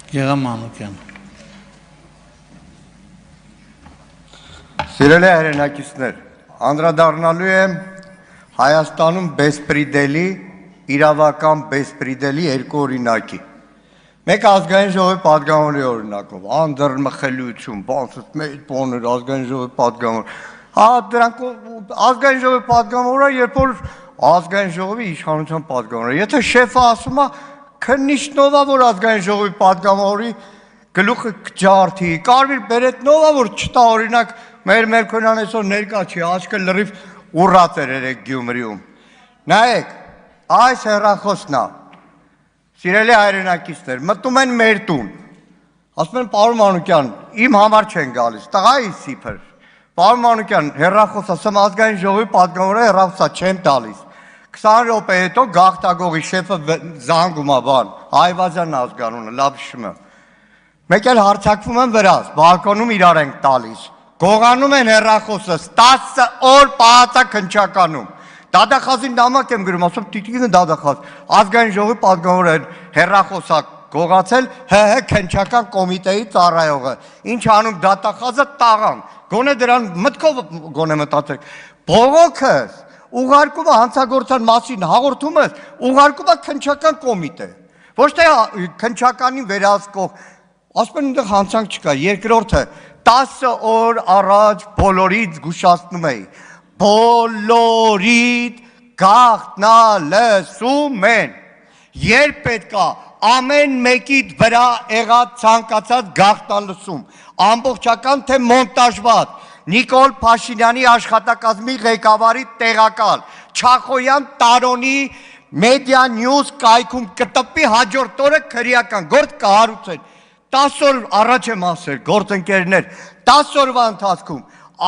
Գեղամ Մանուկյան։ Սիրելի հայրենակիցներ, անդրադառնալու եմ Հայաստանում բեսպրիդելի, իրավական բեսպրիդելի երկու օրինակի։ Մեկ ազգային ժողովի պատգամավորի օրինակով, անդրմխելիություն, մեծ բաներ, ազգային ժողովի պատգամավոր։ Դրանք ազգային ժողովի պատգամավորը, երբ որ ազգային ժողովի իշխանության պատգամավորը։ Եթե շեֆը ասում է, քննիչնովա, որ ազգային ժողովի պատգամավորի գլուխը ջարդի, կարմիր բերետնովա, որ չտա օրինակ մեր Մերկոնյան այսօր ներկա չի, աչքը լրիվ ուռած էր երեք Գյումրիում։ Նայեք, այս հեռախոսն է, սիրելի հայրենակիցներ, մտնում են մեր տուն, ասում են պարոն Մանուկյան, իմ համար չեն գալիս, տղայի սիփր, պարոն Մանուկյան, հեռախոս ասեմ ազգային ժողովի պատգամավորը հեռախոսա չեմ տալիս, 20 րոպե հետո գաղթագողի շեֆը զանգում է բան, Այվազյան ազգանունը, լավ հիշում եմ, մեկ էլ հարձակվում են վրաս, բալկոնում իրար ենք տալիս, գողանում են հեռախոսս, 10 օր պահածա քննչականում, դադախազին նամակ եմ գրում, ասում տիկինը դադախազ, ազգային ժողովի պատգամավորը հեռախոսա գողացել, քննչական կոմիտեի ծառայողը, ինչ անում դատախազը տաղան, գոնե դրան մտքով գոնե մտածեք, բողոքս ուղարկում է հանցագործության մասին հաղորդում ես, ուղարկում է քննչական կոմիտե, ոչ թե քննչականին վերահսկող, ասում են այնտեղ հանցանք չկա, երկրորդը 10 օր առաջ բոլորից զգուշացնում էի, բոլորիդ գաղտնալսում են, երբ պետք է ամեն մեկիդ վրա եղած ցանկացած գաղտնալսում, ամբողջական թե մոնտաժված, Նիկոլ Փաշինյանի աշխատակազմի ղեկավարի տեղակալ, Չախոյան Տարոնի մեդիա նյուզ կայքում կտպի հաջորդ օրը քրեական գործ կհարուցեն, 10 օր առաջ եմ ասել, գործընկերներ, 10 օրվա ընթացքում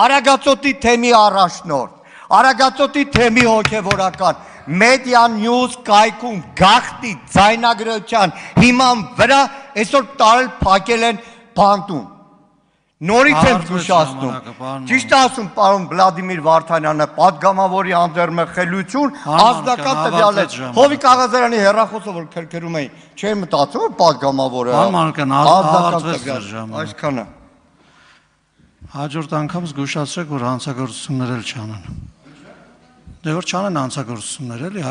Արագածոտի թեմի առաջնորդ, Արագածոտի թեմի հոգևորական, մեդիա նյուզ կայքում գաղթի ձայնագրության հիման վրա այսօր տարել փակել են բանտում, նորից եմ զգուշացնում, ճիշտ ասում պարոն Վլադիմիր Վարդանյանը, պատգամավորի անդերմխելություն, անձնական տվյալ է, Հովիկ Աղազարյանի հեռախոսը, որ քրքրում էին, չէի մտածում, որ պատգամավորը անձնական տվյալ, այսքանը։ Հաջորդ անգամ զգուշացրեք, որ հանցագործություններ էլ չանեն։ Դե որ չանեն հանցագործություններ էլի,